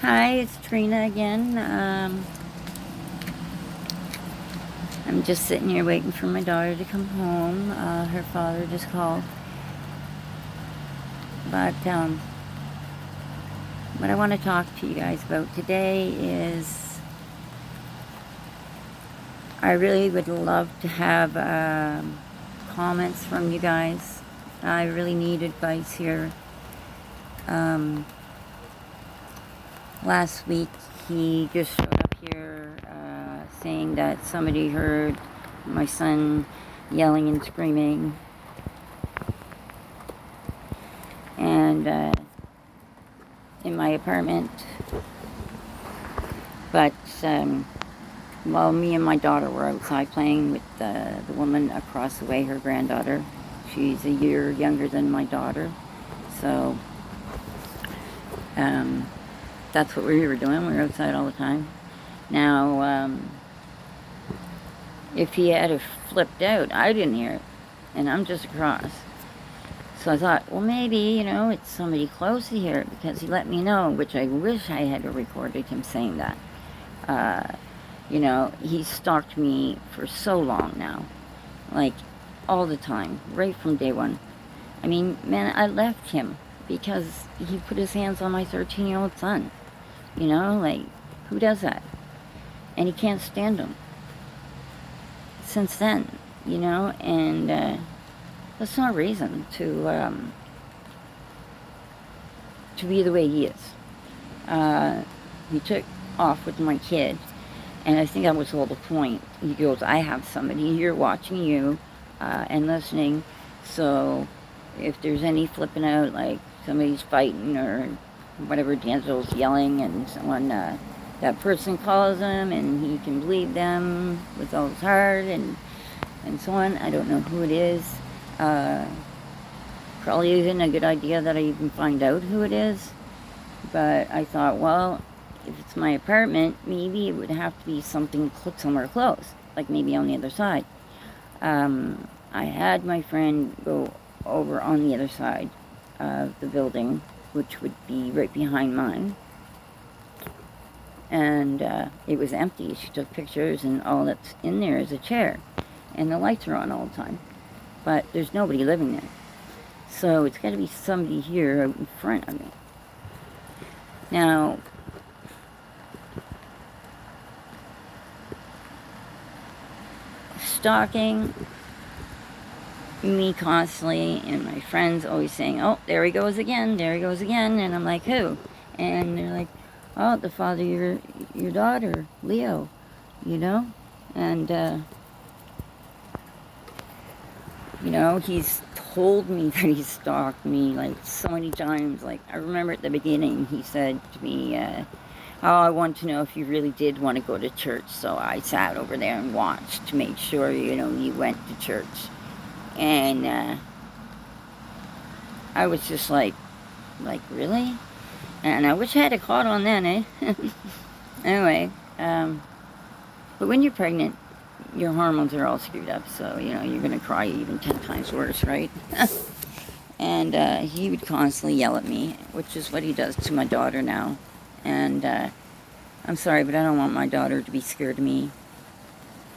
Hi, it's Trina again. I'm just sitting here waiting for my daughter to come home. Her father just called. But what I want to talk to you guys about today is I really would love to have comments from you guys. I really need advice here. Last week he just showed up here saying that somebody heard my son yelling and screaming, and in my apartment. But while me and my daughter were outside playing with the woman across the way, her granddaughter, she's a year younger than my daughter, so that's what we were doing. We were outside all the time. Now, if he had have flipped out, I didn't hear it, and I'm just across. So I thought, well, maybe, it's somebody close here, because he let me know, which I wish I had recorded him saying that. He stalked me for so long now, like all the time, right from day one. I mean, man, I left him because he put his hands on my 13-year-old son. Like, who does that? And he can't stand him. Since then, and that's no reason to be the way he is. He took off with my kid, and I think that was the whole point. He goes, I have somebody here watching you and listening, so if there's any flipping out, like somebody's fighting or whatever, D'Angelo's yelling and someone, that person calls him and he can believe them with all his heart and so on. I don't know who it is. Probably isn't a good idea that I even find out who it is, but I thought, well, if it's my apartment, maybe it would have to be something somewhere close, like maybe on the other side. I had my friend go over on the other side of the building, which would be right behind mine, and it was empty. She took pictures, and all that's in there is a chair, and the lights are on all the time, but there's nobody living there. So it's got to be somebody here out in front of me. Now, stalking me constantly, and my friends always saying, oh, there he goes again, and I'm like, who? And they're like, oh, the father of your daughter, Leo, and he's told me that he stalked me like so many times. Like, I remember at the beginning he said to me, oh, I want to know if you really did want to go to church. So I sat over there and watched to make sure, you went to church. And I was just like, really? And I wish I had caught on then, eh? Anyway, but when you're pregnant, your hormones are all screwed up, so, you're going to cry even 10 times worse, right? And he would constantly yell at me, which is what he does to my daughter now. And I'm sorry, but I don't want my daughter to be scared of me.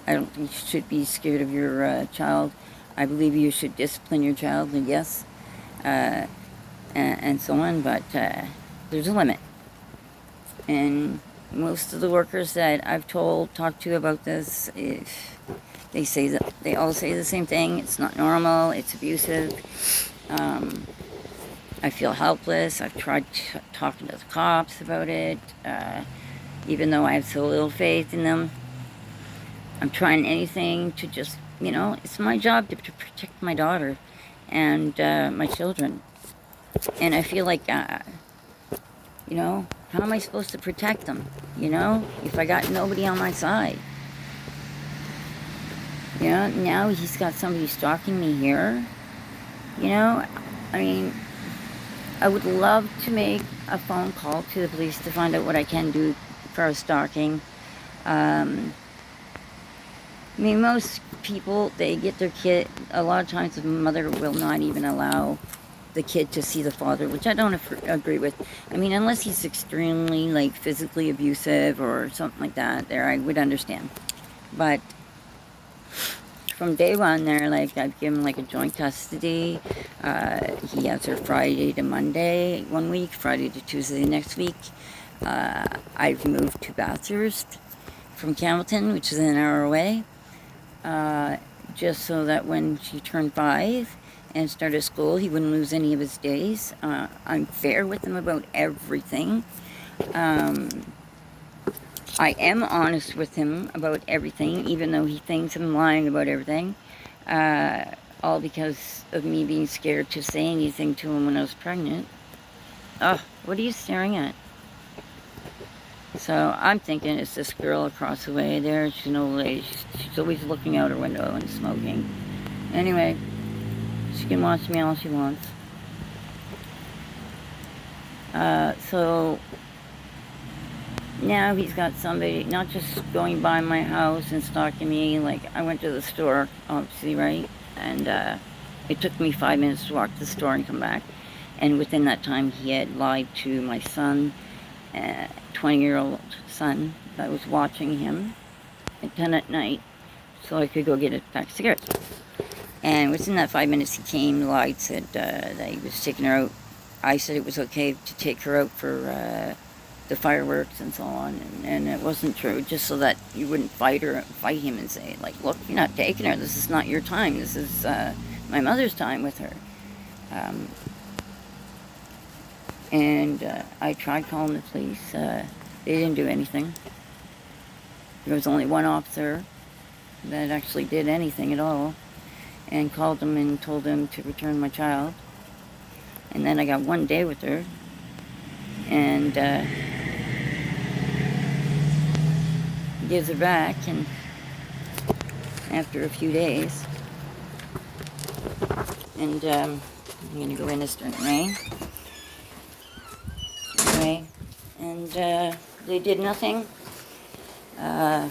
I don't think you should be scared of your child. I believe you should discipline your child, and yes, and so on, but there's a limit. And most of the workers that I've talked to about this, if they all say the same thing. It's not normal. It's abusive. I feel helpless. I've tried talking to the cops about it, even though I have so little faith in them. I'm trying anything to just, it's my job to protect my daughter and my children. And I feel like, how am I supposed to protect them, if I got nobody on my side? Now he's got somebody stalking me here. I mean, I would love to make a phone call to the police to find out what I can do for stalking. I mean, most people, they get their kid, a lot of times the mother will not even allow the kid to see the father, which I don't agree with. I mean, unless he's extremely, like, physically abusive or something like that, there, I would understand. But from day one there, like, I've given him, like, a joint custody. He has her Friday to Monday one week, Friday to Tuesday next week. I've moved to Bathurst from Campbellton, which is an hour away, just so that when she turned 5 and started school, he wouldn't lose any of his days. I'm fair with him about everything. I am honest with him about everything, even though he thinks I'm lying about everything. All because of me being scared to say anything to him when I was pregnant. Oh, what are you staring at? So I'm thinking it's this girl across the way there. She's an old lady. She's always looking out her window and smoking. Anyway, she can watch me all she wants. So now he's got somebody not just going by my house and stalking me. Like, I went to the store, obviously, right? And it took me 5 minutes to walk to the store and come back. And within that time, he had lied to my son, 20-year-old son, that was watching him at 10 at night so I could go get a pack of cigarettes. And within that 5 minutes, he came, lied, said that he was taking her out. I said it was okay to take her out for the fireworks and so on, and it wasn't true, just so that you wouldn't fight him and say, like, look, you're not taking her, this is not your time, this is my mother's time with her. And I tried calling the police. They didn't do anything. There was only one officer that actually did anything at all, and called them and told them to return my child. And then I got 1 day with her, and gives her back, and after a few days, and I'm gonna go in this during the rain. Anyway, and they did nothing. I'm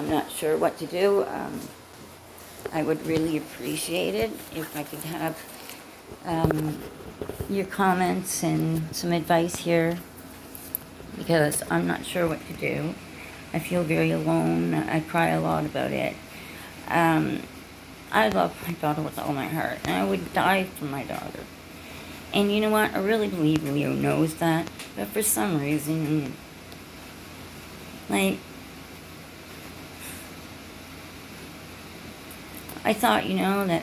not sure what to do. I would really appreciate it if I could have your comments and some advice here, because I'm not sure what to do. I feel very alone. I cry a lot about it. I love my daughter with all my heart, and I would die for my daughter. And you know what? I really believe Leo knows that, but for some reason, like, I thought, you know, that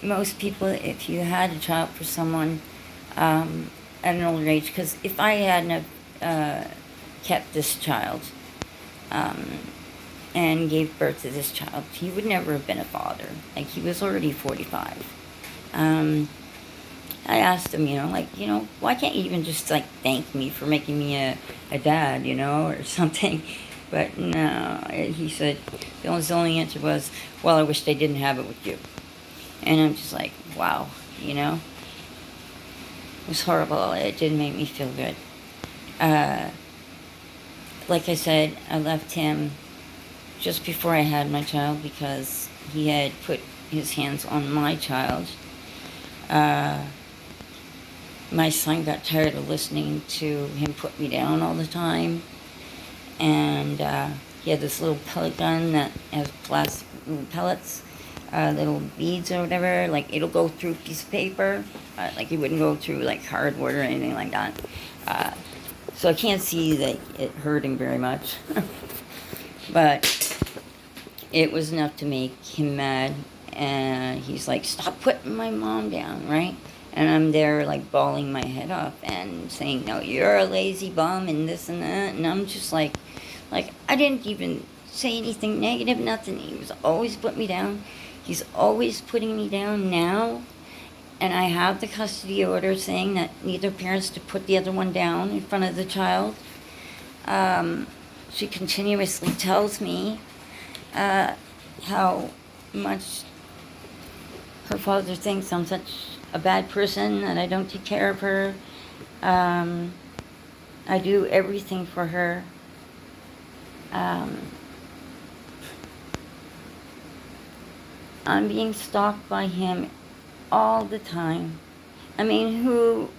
most people, if you had a child for someone at an older age, because if I hadn't have kept this child and gave birth to this child, he would never have been a father. Like, he was already 45. I asked him, you know, like, you know, why can't you even just, like, thank me for making me a dad, you know, or something? But no, he said, the only answer was, well, I wish they didn't have it with you. And I'm just like, wow, you know? It was horrible. It didn't make me feel good. Like I said, I left him just before I had my child because he had put his hands on my child. My son got tired of listening to him put me down all the time. And he had this little pellet gun that has plastic pellets, little beads or whatever. Like, it'll go through a piece of paper. Like, it wouldn't go through, like, hardwood or anything like that. So I can't see that it hurt him very much. But it was enough to make him mad. And he's like, stop putting my mom down, right? And I'm there, like, bawling my head off and saying, no, you're a lazy bum and this and that. And I'm just like, I didn't even say anything negative, nothing. He was always putting me down. He's always putting me down now. And I have the custody order saying that neither parent's to put the other one down in front of the child. She continuously tells me how much her father thinks I'm such a bad person, that I don't take care of her. I do everything for her. I'm being stalked by him all the time. I mean, who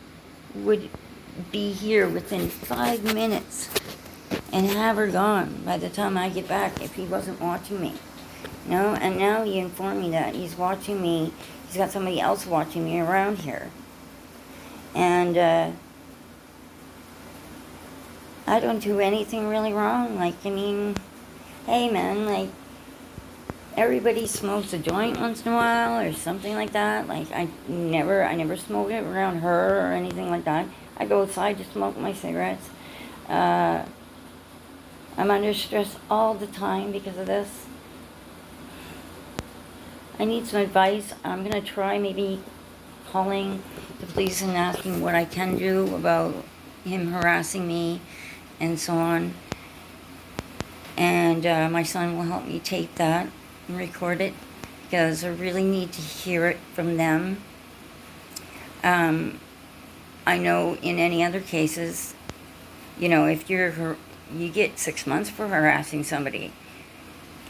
would be here within 5 minutes and have her gone by the time I get back if he wasn't watching me? You know, and now he informed me that he's watching me. He's got somebody else watching me around here. And I don't do anything really wrong. Like, I mean, hey man, like, everybody smokes a joint once in a while or something like that. Like, I never smoke it around her or anything like that. I go outside to smoke my cigarettes. I'm under stress all the time because of this. I need some advice. I'm going to try maybe calling the police and asking what I can do about him harassing me and so on. And my son will help me tape that and record it because I really need to hear it from them. I know in any other cases, you know, if you get 6 months for harassing somebody,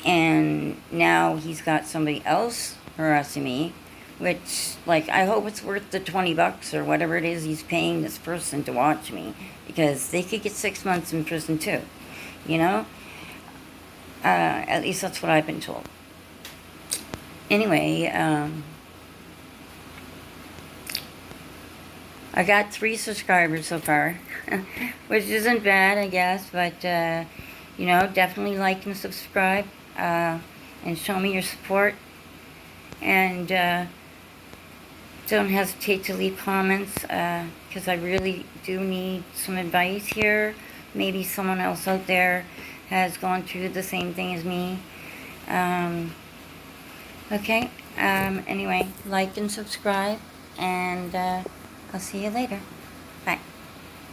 and now he's got somebody else harassing me, which, like, I hope it's worth the $20 or whatever it is he's paying this person to watch me, because they could get 6 months in prison too, you know? At least that's what I've been told. Anyway, I got 3 subscribers so far, which isn't bad, I guess, but, you know, definitely like and subscribe, and show me your support, and, don't hesitate to leave comments, because I really do need some advice here. Maybe someone else out there has gone through the same thing as me. Okay, anyway, like and subscribe, and I'll see you later. Bye.